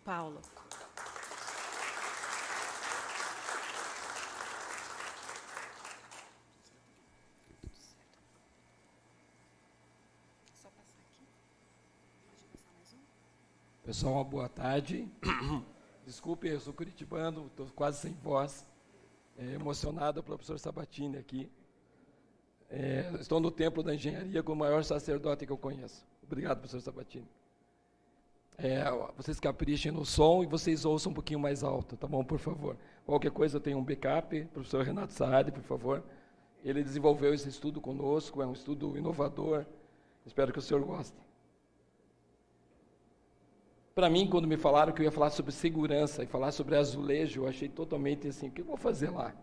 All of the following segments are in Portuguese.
Paulo. Pessoal, uma boa tarde. Desculpe, eu sou curitibano, estou quase sem voz. Emocionado pelo professor Sabatini aqui. Estou no templo da engenharia com o maior sacerdote que eu conheço. Obrigado, professor Sabatini. Vocês caprichem no som e vocês ouçam um pouquinho mais alto, tá bom, por favor. Qualquer coisa eu tenho um backup, professor Renato Saad, por favor. Ele desenvolveu esse estudo conosco, é um estudo inovador. Espero que o senhor goste. Para mim, quando me falaram que eu ia falar sobre segurança e falar sobre azulejo, eu achei totalmente assim, o que eu vou fazer lá?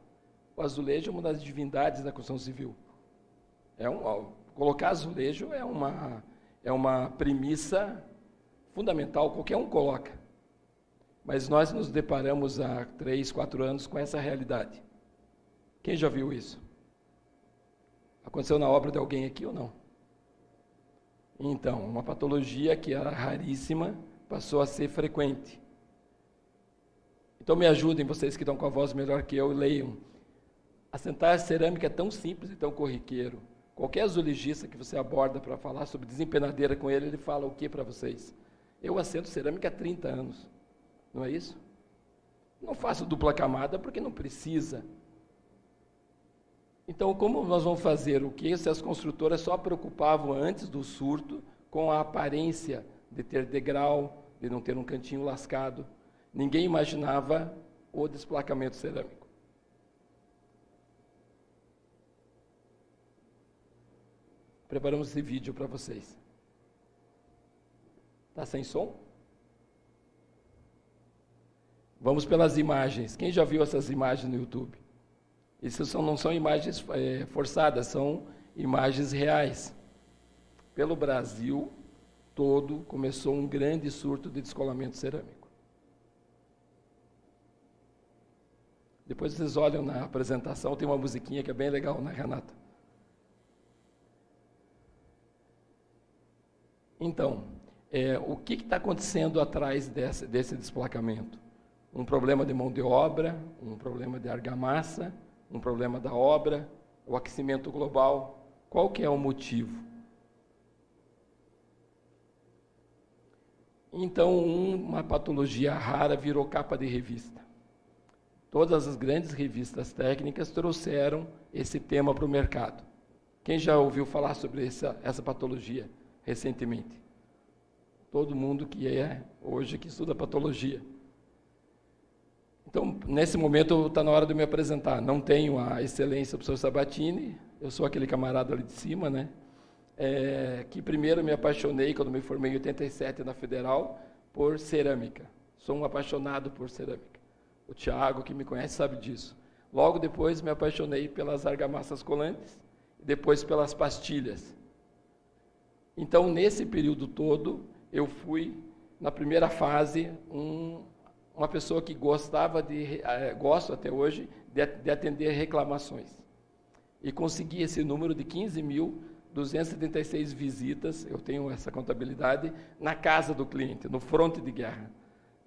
O azulejo é uma das divindades da construção civil. Colocar azulejo é uma premissa fundamental, qualquer um coloca. Mas nós nos deparamos há 3, 4 anos com essa realidade. Quem já viu isso? Aconteceu na obra de alguém aqui ou não? Então, uma patologia que era raríssima, passou a ser frequente. Então me ajudem, vocês que estão com a voz melhor que eu, leiam. Assentar cerâmica é tão simples e tão corriqueiro. Qualquer azulejista que você aborda para falar sobre desempenadeira com ele, ele fala o que para vocês? Eu assento cerâmica há 30 anos. Não é isso? Não faço dupla camada porque não precisa. Então, como nós vamos fazer o que se as construtoras só preocupavam antes do surto com a aparência de ter degrau, de não ter um cantinho lascado. Ninguém imaginava o desplacamento cerâmico. Preparamos esse vídeo para vocês. Está sem som? Vamos pelas imagens. Quem já viu essas imagens no YouTube? Essas não são imagens forçadas, são imagens reais. Pelo Brasil todo começou um grande surto de descolamento cerâmico. Depois vocês olham na apresentação, tem uma musiquinha que é bem legal, né, Renata? Então, o que está acontecendo atrás desse desplacamento? Um problema de mão de obra, um problema de argamassa, um problema da obra, o aquecimento global. Qual que é o motivo? Então, uma patologia rara virou capa de revista. Todas as grandes revistas técnicas trouxeram esse tema para o mercado. Quem já ouviu falar sobre essa patologia recentemente? Todo mundo que hoje que estuda patologia. Então, nesse momento, está na hora de me apresentar. Não tenho a excelência do professor Sabatini, eu sou aquele camarada ali de cima, né? Que primeiro me apaixonei, quando me formei em 87 na Federal, por cerâmica. Sou um apaixonado por cerâmica. O Tiago, que me conhece, sabe disso. Logo depois me apaixonei pelas argamassas colantes, e depois pelas pastilhas. Então, nesse período todo, eu fui, na primeira fase, uma pessoa que gostava gosto até hoje, de atender reclamações. E consegui esse número de 15.276 visitas, eu tenho essa contabilidade, na casa do cliente, no fronte de guerra.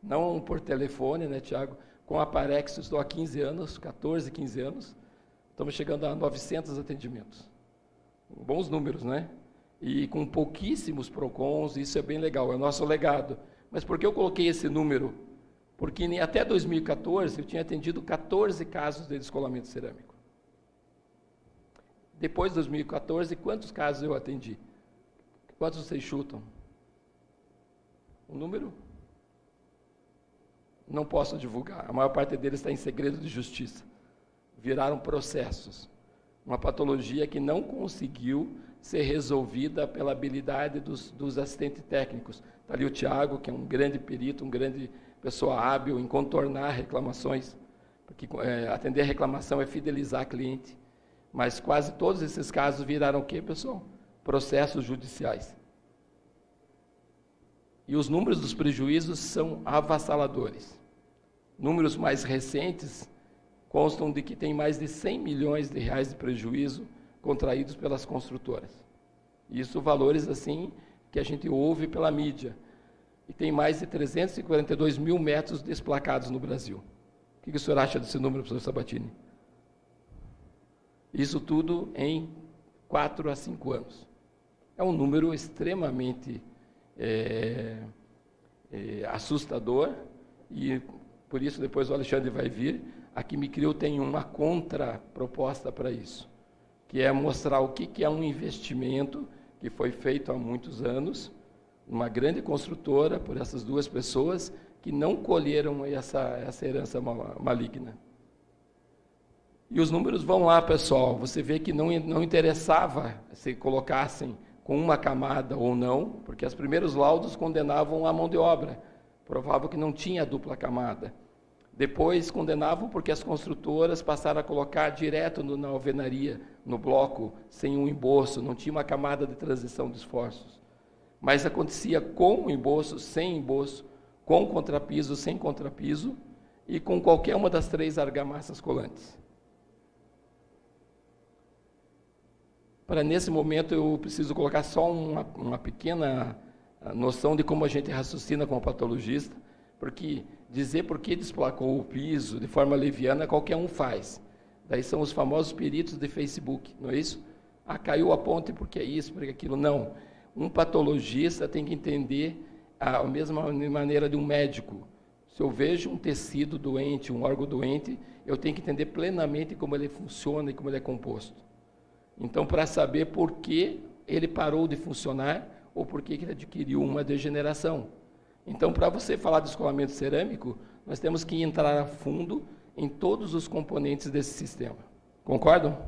Não por telefone, né, Tiago? Com a Parex, estou há 15 anos, 14, 15 anos, estamos chegando a 900 atendimentos. Bons números, né? E com pouquíssimos PROCONs, isso é bem legal, é o nosso legado. Mas por que eu coloquei esse número? Porque até 2014 eu tinha atendido 14 casos de descolamento cerâmico. Depois de 2014, quantos casos eu atendi? Quantos vocês chutam? O número? Não posso divulgar. A maior parte deles está em segredo de justiça. Viraram processos. Uma patologia que não conseguiu ser resolvida pela habilidade dos assistentes técnicos. Está ali o Tiago, que é um grande perito, um grande pessoa hábil em contornar reclamações, porque atender reclamação é fidelizar cliente. Mas quase todos esses casos viraram o quê, pessoal? Processos judiciais. E os números dos prejuízos são avassaladores. Números mais recentes constam de que tem mais de 100 milhões de reais de prejuízo contraídos pelas construtoras. Isso valores assim que a gente ouve pela mídia. e tem mais de 342 mil metros desplacados no Brasil. O que o senhor acha desse número, professor Sabatini? Isso tudo em 4 a 5 anos. É um número extremamente assustador, e por isso depois o Alexandre vai vir. A Quimicril tem uma contraproposta para isso, que é mostrar o que é um investimento que foi feito há muitos anos, uma grande construtora por essas duas pessoas que não colheram essa herança maligna. E os números vão lá, pessoal. Você vê que não interessava se colocassem com uma camada ou não, porque os primeiros laudos condenavam a mão de obra, provavam que não tinha dupla camada. Depois condenavam porque as construtoras passaram a colocar direto na alvenaria, no bloco, sem um emboço, não tinha uma camada de transição de esforços. Mas acontecia com emboço, sem emboço, com contrapiso, sem contrapiso, e com qualquer uma das 3 argamassas colantes. Para nesse momento eu preciso colocar só uma pequena noção de como a gente raciocina como patologista, porque dizer por que desplacou o piso de forma leviana, qualquer um faz. Daí são os famosos peritos de Facebook, não é isso? Ah, caiu a ponte porque é isso, porque é aquilo. Não. Um patologista tem que entender a mesma maneira de um médico. Se eu vejo um tecido doente, um órgão doente, eu tenho que entender plenamente como ele funciona e como ele é composto. Então, para saber por que ele parou de funcionar ou por que ele adquiriu uma degeneração. Então, para você falar de escoamento cerâmico, nós temos que entrar a fundo em todos os componentes desse sistema. Concordam?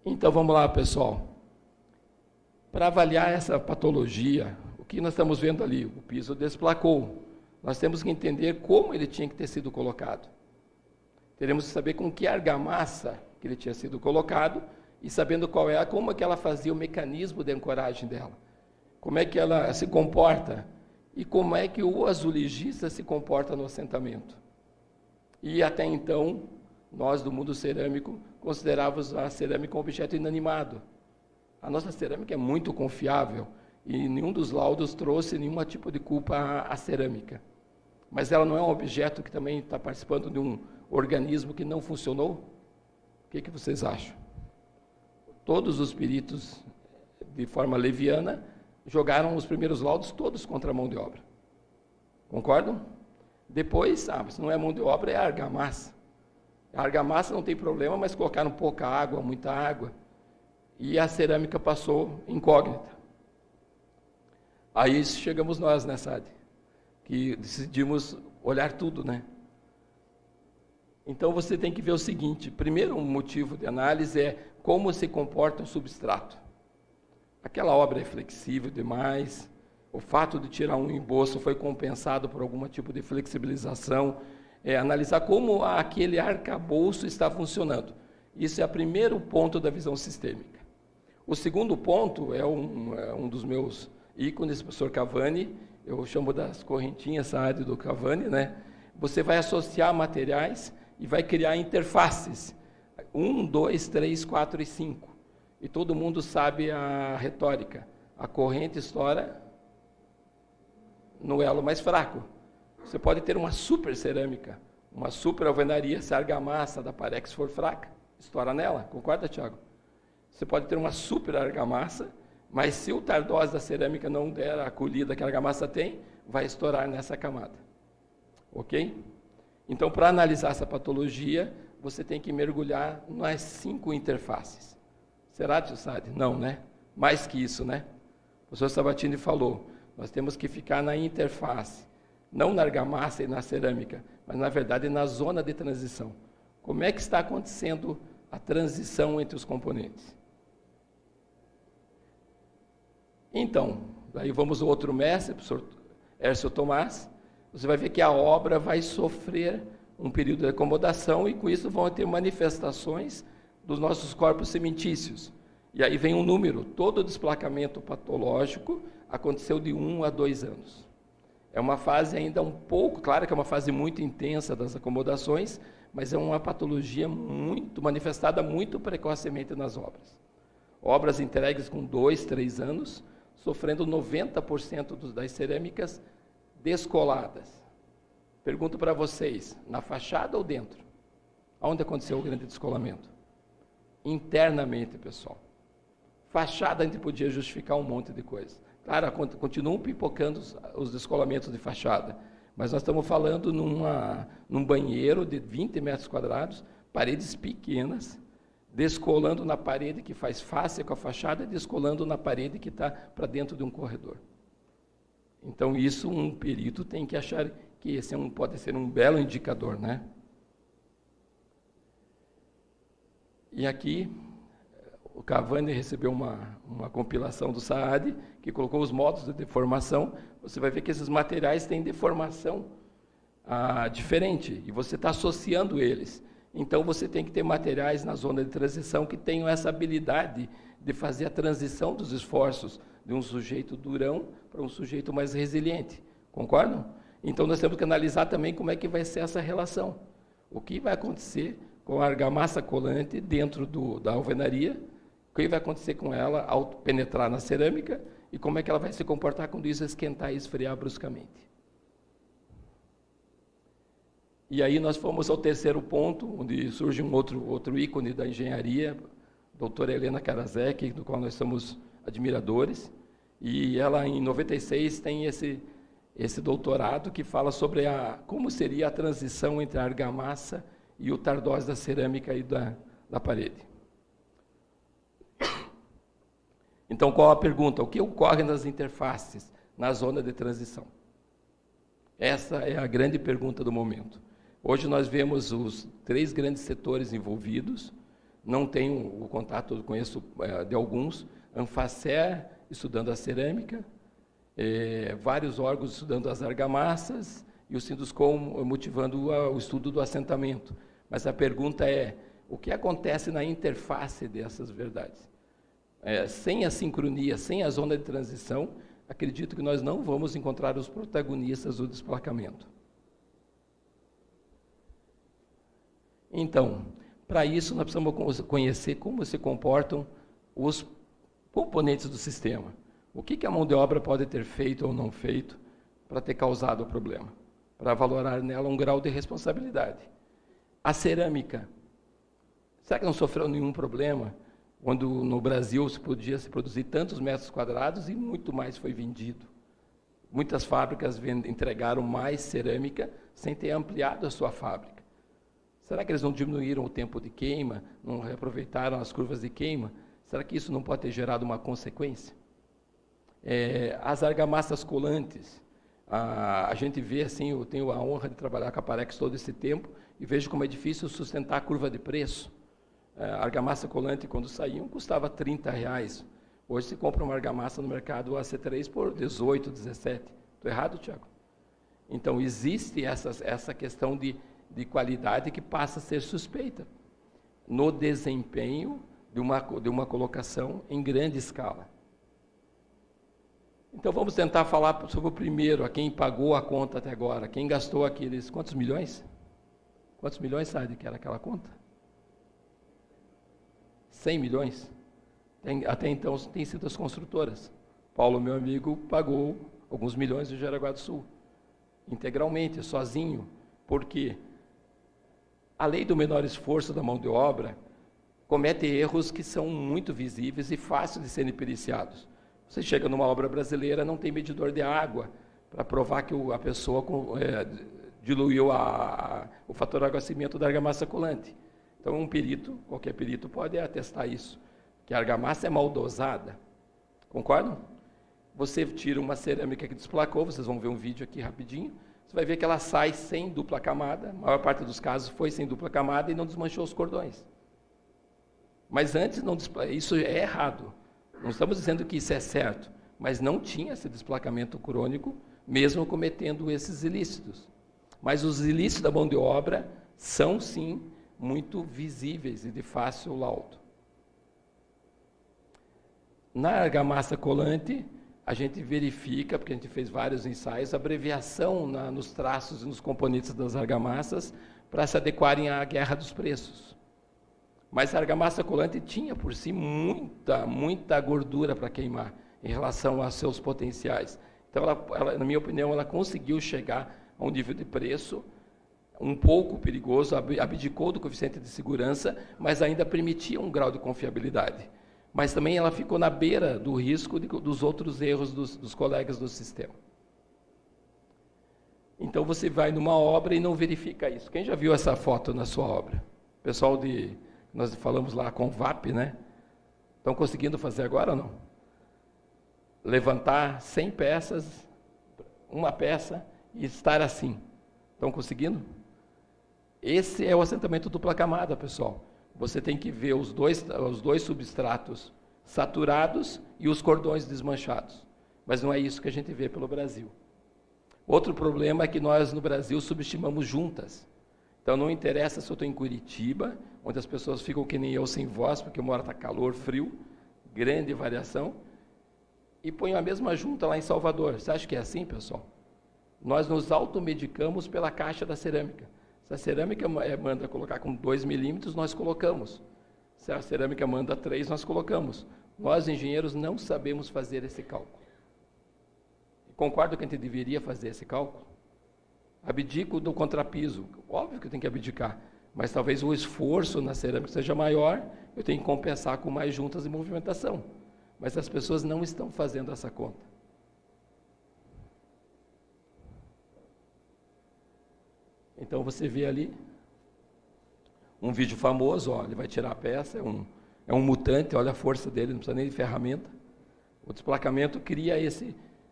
Então, vamos lá, pessoal. Para avaliar essa patologia, o que nós estamos vendo ali? O piso desplacou. Nós temos que entender como ele tinha que ter sido colocado. Teremos que saber com que argamassa que ele tinha sido colocado e sabendo como é que ela fazia o mecanismo de ancoragem dela. Como é que ela se comporta e como é que o azulejista se comporta no assentamento. E até então, nós do mundo cerâmico considerávamos a cerâmica um objeto inanimado. A nossa cerâmica é muito confiável e nenhum dos laudos trouxe nenhum tipo de culpa à cerâmica. Mas ela não é um objeto que também está participando de um organismo que não funcionou? O que vocês acham? Todos os peritos, de forma leviana, jogaram os primeiros laudos todos contra a mão de obra. Concordam? Depois, mas não é mão de obra, é argamassa. A argamassa não tem problema, mas colocaram pouca água, muita água. E a cerâmica passou incógnita. Aí chegamos nós, né, Sade? Que decidimos olhar tudo, né? Então você tem que ver o seguinte: primeiro, um motivo de análise é como se comporta o substrato. Aquela obra é flexível demais, o fato de tirar um emboço foi compensado por algum tipo de flexibilização, analisar como aquele arcabouço está funcionando. Isso é o primeiro ponto da visão sistêmica. O segundo ponto é um dos meus ícones, professor Cavani, eu chamo das correntinhas, essa área do Cavani, né? Você vai associar materiais e vai criar interfaces, 1, 2, 3, 4 e 5. E todo mundo sabe a retórica. A corrente estoura no elo mais fraco. Você pode ter uma super cerâmica, uma super alvenaria, se a argamassa da Parex for fraca, estoura nela. Concorda, Thiago? Você pode ter uma super argamassa, mas se o tardose da cerâmica não der a acolhida que a argamassa tem, vai estourar nessa camada. Ok? Então, para analisar essa patologia, você tem que mergulhar nas 5 interfaces. Será, tio Sade? Não, né? Mais que isso, né? O professor Sabatini falou, nós temos que ficar na interface, não na argamassa e na cerâmica, mas, na verdade, na zona de transição. Como é que está acontecendo a transição entre os componentes? Então, daí vamos ao outro mestre, o professor Hércio Tomás. Você vai ver que a obra vai sofrer um período de acomodação e, com isso, vão ter manifestações dos nossos corpos cimentícios. E aí vem um número. Todo o desplacamento patológico aconteceu de 1 a 2 anos. É uma fase ainda um pouco, claro que é uma fase muito intensa das acomodações, mas é uma patologia muito manifestada muito precocemente nas obras. Obras entregues com 2, 3 anos sofrendo 90% das cerâmicas descoladas. Pergunto para vocês, na fachada ou dentro? Onde aconteceu o grande descolamento? Internamente, pessoal. Fachada a gente podia justificar um monte de coisa. Claro, continuam pipocando os descolamentos de fachada, mas nós estamos falando num banheiro de 20 metros quadrados, paredes pequenas, descolando na parede que faz face com a fachada e descolando na parede que está para dentro de um corredor. Então, isso um perito tem que achar que esse pode ser um belo indicador, né? E aqui, o Cavani recebeu uma compilação do SAAD, que colocou os modos de deformação. Você vai ver que esses materiais têm deformação diferente, e você está associando eles. Então, você tem que ter materiais na zona de transição que tenham essa habilidade de fazer a transição dos esforços de um sujeito durão para um sujeito mais resiliente. Concordam? Então, nós temos que analisar também como é que vai ser essa relação. O que vai acontecer com a argamassa colante dentro da alvenaria, o que vai acontecer com ela ao penetrar na cerâmica e como é que ela vai se comportar quando isso esquentar e esfriar bruscamente. E aí nós fomos ao terceiro ponto, onde surge um outro ícone da engenharia, a doutora Helena Karaszek, do qual nós somos admiradores, e ela, em 96, tem esse doutorado que fala sobre como seria a transição entre a argamassa e o tardós da cerâmica e da parede. Então, qual a pergunta? O que ocorre nas interfaces, na zona de transição? Essa é a grande pergunta do momento. Hoje nós vemos os 3 grandes setores envolvidos, não tenho o contato, conheço de alguns, Anfacer estudando a cerâmica, vários órgãos estudando as argamassas e o Sinduscom motivando o estudo do assentamento. Mas a pergunta é, o que acontece na interface dessas verdades? Sem a sincronia, sem a zona de transição, acredito que nós não vamos encontrar os protagonistas do desplacamento. Então, para isso, nós precisamos conhecer como se comportam os componentes do sistema. O que a mão de obra pode ter feito ou não feito para ter causado o problema, para valorar nela um grau de responsabilidade. A cerâmica, será que não sofreu nenhum problema quando no Brasil se podia se produzir tantos metros quadrados e muito mais foi vendido? Muitas fábricas entregaram mais cerâmica sem ter ampliado a sua fábrica. Será que eles não diminuíram o tempo de queima, não reaproveitaram as curvas de queima? Será que isso não pode ter gerado uma consequência? As argamassas colantes, a gente vê assim, eu tenho a honra de trabalhar com a Parex todo esse tempo e vejo como é difícil sustentar a curva de preço. A argamassa colante, quando saíam, custava R$30. Hoje se compra uma argamassa no mercado AC3 por 18, 17. Estou errado, Tiago? Então, existe essa questão de qualidade que passa a ser suspeita no desempenho de uma colocação em grande escala. Então, vamos tentar falar sobre o primeiro, a quem pagou a conta até agora, quem gastou aqueles, quantos milhões? Quantos milhões, sabe que era aquela conta? 100 milhões? Até então, tem sido as construtoras. Paulo, meu amigo, pagou alguns milhões do Jaraguá do Sul, integralmente, sozinho. Por quê? A lei do menor esforço da mão de obra comete erros que são muito visíveis e fáceis de serem periciados. Você chega numa obra brasileira, não tem medidor de água para provar que a pessoa diluiu o fator água-cimento da argamassa colante. Então, um perito, qualquer perito, pode atestar isso, que a argamassa é mal dosada. Concordam? Você tira uma cerâmica que desplacou, vocês vão ver um vídeo aqui rapidinho, você vai ver que ela sai sem dupla camada, a maior parte dos casos foi sem dupla camada e não desmanchou os cordões. Mas antes, isso é errado. Não estamos dizendo que isso é certo, mas não tinha esse desplacamento crônico, mesmo cometendo esses ilícitos. Mas os ilícitos da mão de obra são, sim, muito visíveis e de fácil laudo. Na argamassa colante, a gente verifica, porque a gente fez vários ensaios, abreviação nos traços e nos componentes das argamassas para se adequarem à guerra dos preços. Mas a argamassa colante tinha por si muita gordura para queimar. em relação aos seus potenciais. Então, na minha opinião, ela conseguiu chegar a um nível de preço um pouco perigoso, abdicou do coeficiente de segurança, mas ainda permitia um grau de confiabilidade. Mas também ela ficou na beira do risco dos outros erros dos colegas do sistema. Então, você vai numa obra e não verifica isso. Quem já viu essa foto na sua obra? Pessoal nós falamos lá com o VAP, né? Estão conseguindo fazer agora ou não? Levantar 100 peças, uma peça, e estar assim. Estão conseguindo? Esse é o assentamento dupla camada, pessoal. Você tem que ver os dois substratos saturados e os cordões desmanchados. Mas não é isso que a gente vê pelo Brasil. Outro problema é que nós, no Brasil, subestimamos juntas. Então, não interessa se eu estou em Curitiba, onde as pessoas ficam que nem eu, sem voz, porque uma hora está calor, frio, grande variação, e põe a mesma junta lá em Salvador. Você acha que é assim, pessoal? Nós nos automedicamos pela caixa da cerâmica. Se a cerâmica manda colocar com 2 milímetros, nós colocamos. Se a cerâmica manda 3, nós colocamos. Nós, engenheiros, não sabemos fazer esse cálculo. Concordo que a gente deveria fazer esse cálculo? Abdico do contrapiso. Óbvio que eu tenho que abdicar, mas talvez o esforço na cerâmica seja maior, eu tenho que compensar com mais juntas e movimentação. Mas as pessoas não estão fazendo essa conta. Então, você vê ali um vídeo famoso, ó, ele vai tirar a peça, é um mutante, olha a força dele, não precisa nem de ferramenta. O desplacamento cria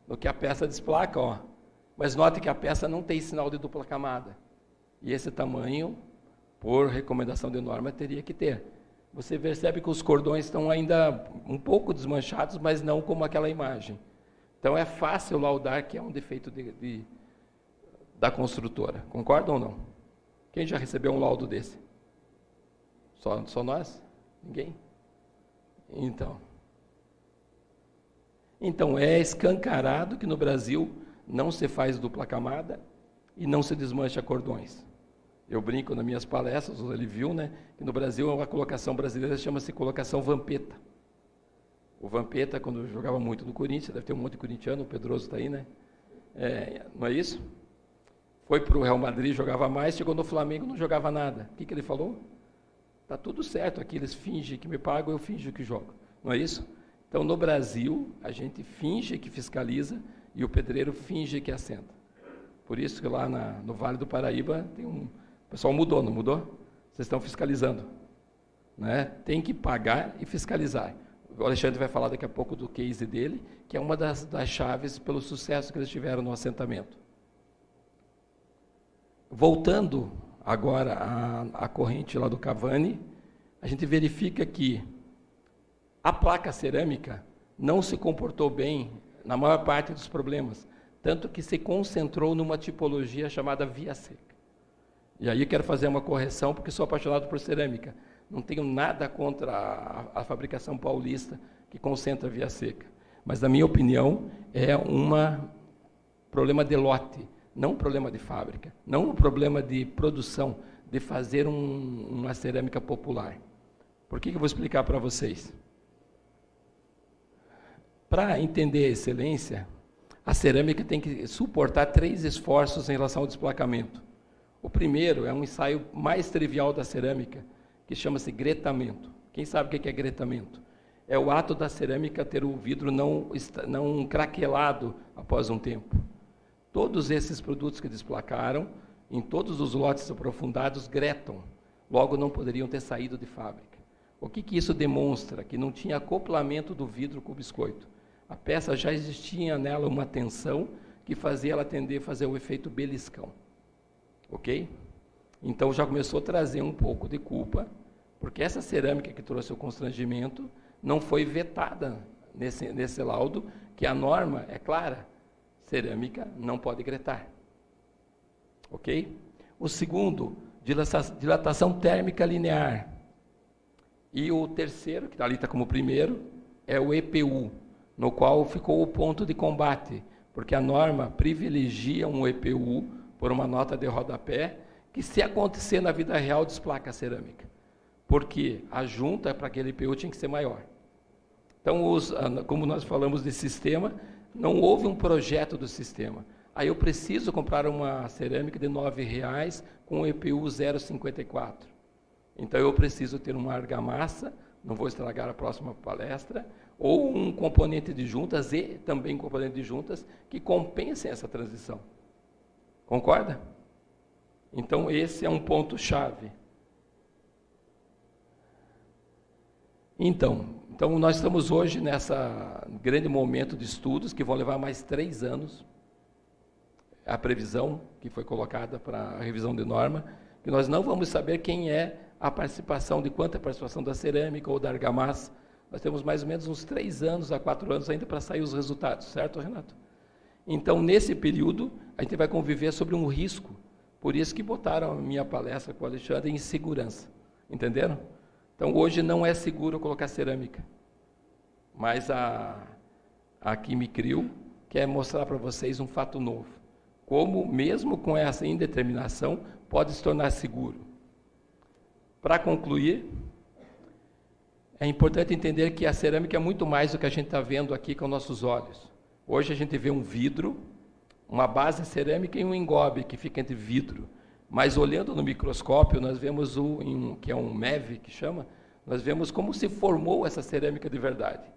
no que a peça desplaca, ó. Mas note que a peça não tem sinal de dupla camada. E esse tamanho, por recomendação de norma, teria que ter. Você percebe que os cordões estão ainda um pouco desmanchados, mas não como aquela imagem. Então, é fácil laudar que é um defeito da construtora. Concordam ou não? Quem já recebeu um laudo desse? Só nós? Ninguém? Então, é escancarado que no Brasil não se faz dupla camada e não se desmancha cordões. Eu brinco nas minhas palestras, ele viu, né, que no Brasil a colocação brasileira chama-se colocação vampeta. O Vampeta, quando eu jogava muito no Corinthians, deve ter um monte de corintiano, o Pedroso está aí, né? Não é isso? Foi para o Real Madrid, jogava mais, chegou no Flamengo, não jogava nada. O que ele falou? Está tudo certo aqui, eles fingem que me pagam, eu finjo que jogo. Não é isso? Então, no Brasil, a gente finge que fiscaliza e o pedreiro finge que assenta. Por isso que lá no Vale do Paraíba, o pessoal mudou, não mudou? Vocês estão fiscalizando. Né? Tem que pagar e fiscalizar. O Alexandre vai falar daqui a pouco do case dele, que é uma das chaves pelo sucesso que eles tiveram no assentamento. Voltando agora à corrente lá do Cavani, a gente verifica que a placa cerâmica não se comportou bem na maior parte dos problemas, tanto que se concentrou numa tipologia chamada via seca. E aí eu quero fazer uma correção, porque sou apaixonado por cerâmica. Não tenho nada contra a fabricação paulista que concentra via seca. Mas, na minha opinião, é um problema de lote, não um problema de fábrica, não um problema de produção, de fazer uma cerâmica popular. Por que eu vou explicar para vocês? Para entender a excelência, a cerâmica tem que suportar 3 esforços em relação ao desplacamento. O primeiro é um ensaio mais trivial da cerâmica, que chama-se gretamento. Quem sabe o que é gretamento? É o ato da cerâmica ter o vidro não craquelado após um tempo. Todos esses produtos que desplacaram, em todos os lotes aprofundados, gretam. Logo, não poderiam ter saído de fábrica. O que isso demonstra? Que não tinha acoplamento do vidro com o biscoito. A peça já existia nela uma tensão que fazia ela tender a fazer o efeito beliscão. Ok? Então, já começou a trazer um pouco de culpa, porque essa cerâmica que trouxe o constrangimento não foi vetada nesse laudo, que a norma é clara. Cerâmica não pode gretar. Ok? O segundo, dilatação térmica linear. E o terceiro, que ali está como primeiro, é o EPU, no qual ficou o ponto de combate, porque a norma privilegia um EPU por uma nota de rodapé, que se acontecer na vida real, desplaca a cerâmica. Porque a junta para aquele EPU tinha que ser maior. Então, como nós falamos de sistema, não houve um projeto do sistema. Aí eu preciso comprar uma cerâmica de R$ 9,00 com EPU 0,54. Então, eu preciso ter uma argamassa, não vou estragar a próxima palestra, ou um componente de juntas e também componente de juntas que compensem essa transição. Concorda? Então, esse é um ponto-chave. Então, nós estamos hoje nessa grande momento de estudos que vão levar mais 3 anos. A previsão que foi colocada para a revisão de norma, que nós não vamos saber quem é a participação, de quanta participação da cerâmica ou da argamassa. Nós temos mais ou menos uns 3 anos a 4 anos ainda para sair os resultados, certo, Renato? Então, nesse período, a gente vai conviver sobre um risco. Por isso que botaram a minha palestra com o Alexandre em segurança. Entenderam? Então, hoje não é seguro colocar cerâmica. Mas a Quimicrio quer mostrar para vocês um fato novo. Como, mesmo com essa indeterminação, pode se tornar seguro. Para concluir, é importante entender que a cerâmica é muito mais do que a gente está vendo aqui com nossos olhos. Hoje a gente vê um vidro, uma base cerâmica e um engobe que fica entre vidro. Mas olhando no microscópio, nós vemos que é um MEV, que chama, nós vemos como se formou essa cerâmica de verdade.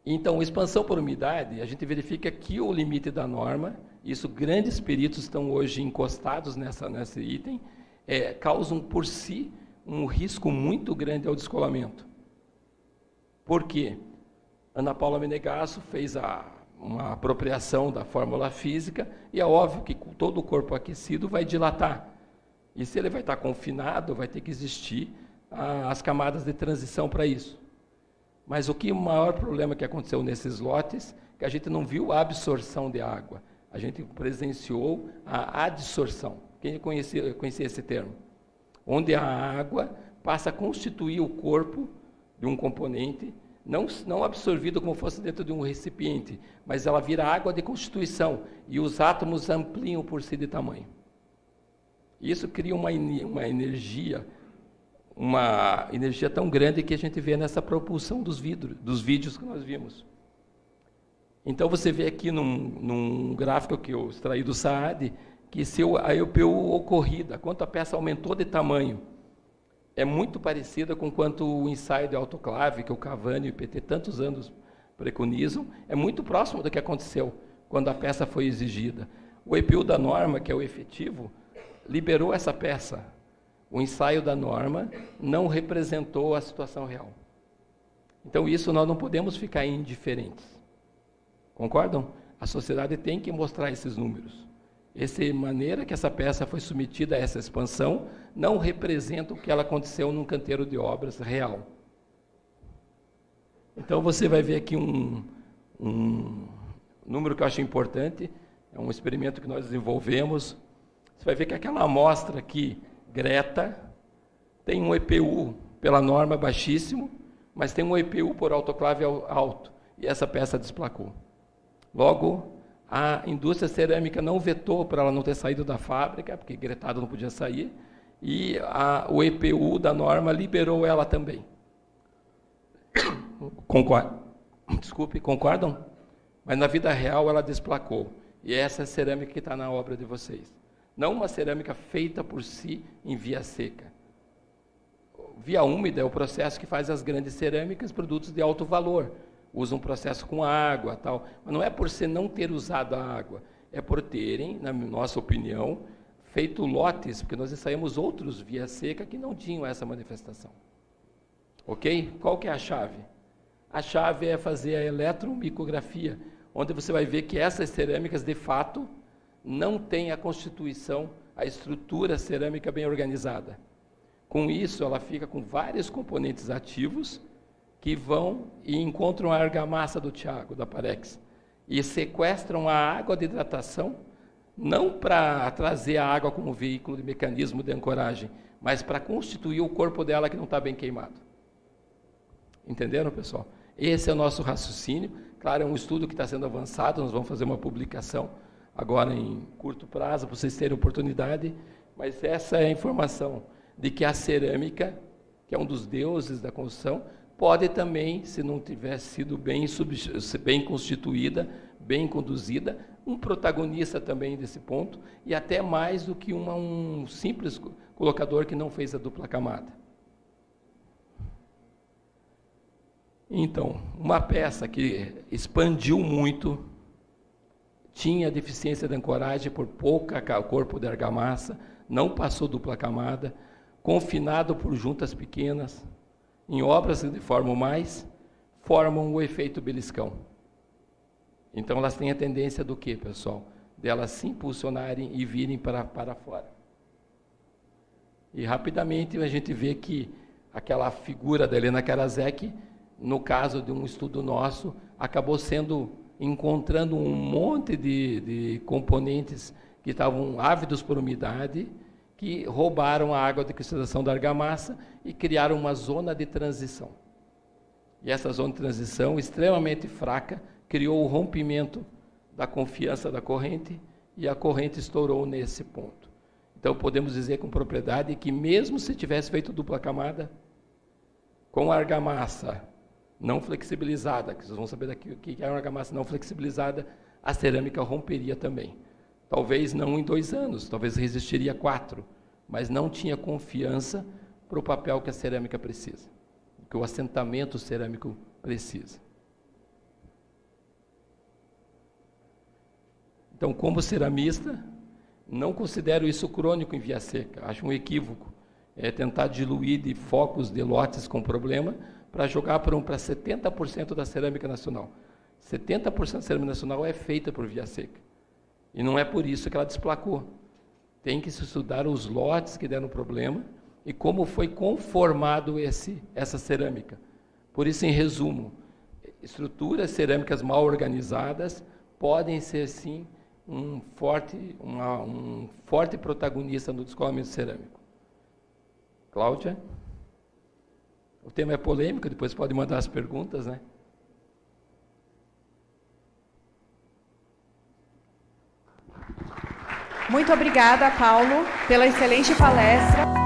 Então, expansão por umidade, a gente verifica que o limite da norma, isso grandes peritos estão hoje encostados nesse item, causam por si um risco muito grande ao descolamento. Por quê? Ana Paula Menegasso fez uma apropriação da fórmula física, e é óbvio que todo o corpo aquecido vai dilatar. E se ele vai estar confinado, vai ter que existir as camadas de transição para isso. Mas o maior problema que aconteceu nesses lotes, que a gente não viu a absorção de água, a gente presenciou a adsorção. Quem conhecia esse termo? Onde a água passa a constituir o corpo de um componente, não absorvido como fosse dentro de um recipiente, mas ela vira água de constituição, e os átomos ampliam por si de tamanho. Isso cria uma energia tão grande que a gente vê nessa propulsão dos vídeos que nós vimos. Então, você vê aqui num gráfico que eu extraí do SAAD, que se a EPU ocorrida, quanto a peça aumentou de tamanho, é muito parecida com quanto o ensaio de autoclave, que o Cavani e o IPT tantos anos preconizam, é muito próximo do que aconteceu quando a peça foi exigida. O EPU da norma, que é o efetivo, liberou essa peça. O ensaio da norma não representou a situação real. Então, isso nós não podemos ficar indiferentes. Concordam? A sociedade tem que mostrar esses números. Essa maneira que essa peça foi submetida a essa expansão não representa o que ela aconteceu num canteiro de obras real. Então, você vai ver aqui um número que eu acho importante, é um experimento que nós desenvolvemos. Você vai ver que aquela amostra aqui, Greta, tem um EPU pela norma baixíssimo, mas tem um EPU por autoclave alto, e essa peça desplacou. Logo, a indústria cerâmica não vetou para ela não ter saído da fábrica, porque gretado não podia sair, e o EPU da norma liberou ela também. Concordam? Mas na vida real ela desplacou, e essa é a cerâmica que está na obra de vocês. Não uma cerâmica feita por si em via seca. Via úmida é o processo que faz as grandes cerâmicas, produtos de alto valor. Usa um processo com água, tal. Mas não é por você não ter usado a água, é por terem, na nossa opinião, feito lotes, porque nós ensaiamos outros via seca que não tinham essa manifestação. Ok? Qual que é a chave? A chave é fazer a eletromicografia, onde você vai ver que essas cerâmicas, de fato, não tem a constituição, a estrutura cerâmica bem organizada. Com isso, ela fica com vários componentes ativos que vão e encontram a argamassa do Thiago, da Parex, e sequestram a água de hidratação, não para trazer a água como veículo de mecanismo de ancoragem, mas para constituir o corpo dela que não está bem queimado. Entenderam, pessoal? Esse é o nosso raciocínio. Claro, é um estudo que está sendo avançado, nós vamos fazer uma publicação agora em curto prazo, para vocês terem oportunidade, mas essa é a informação de que a cerâmica, que é um dos deuses da construção, pode também, se não tivesse sido bem constituída, bem conduzida, um protagonista também desse ponto, e até mais do que um simples colocador que não fez a dupla camada. Então, uma peça que expandiu muito, tinha deficiência de ancoragem por pouca corpo de argamassa, não passou dupla camada, confinado por juntas pequenas, em obras que deformam mais, formam o efeito beliscão. Então, elas têm a tendência do quê, pessoal? De elas se impulsionarem e virem para fora. E, rapidamente, a gente vê que aquela figura da Helena Karasek, no caso de um estudo nosso, acabou encontrando um monte de componentes que estavam ávidos por umidade, que roubaram a água de cristalização da argamassa e criaram uma zona de transição. E essa zona de transição, extremamente fraca, criou o rompimento da confiança da corrente e a corrente estourou nesse ponto. Então, podemos dizer com propriedade que mesmo se tivesse feito dupla camada, com a argamassa não flexibilizada, que vocês vão saber daqui o que é uma argamassa não flexibilizada, a cerâmica romperia também. Talvez não em 2 anos, talvez resistiria 4, mas não tinha confiança para o papel que a cerâmica precisa, que o assentamento cerâmico precisa. Então, como ceramista, não considero isso crônico em via seca, acho um equívoco. É tentar diluir de focos de lotes com problema para jogar para 70% da cerâmica nacional. 70% da cerâmica nacional é feita por via seca. E não é por isso que ela desplacou. Tem que se estudar os lotes que deram problema e como foi conformado essa cerâmica. Por isso, em resumo, estruturas cerâmicas mal organizadas podem ser, sim, um forte protagonista no descolamento cerâmico. Cláudia? O tema é polêmico, depois pode mandar as perguntas, né? Muito obrigada, Paulo, pela excelente palestra.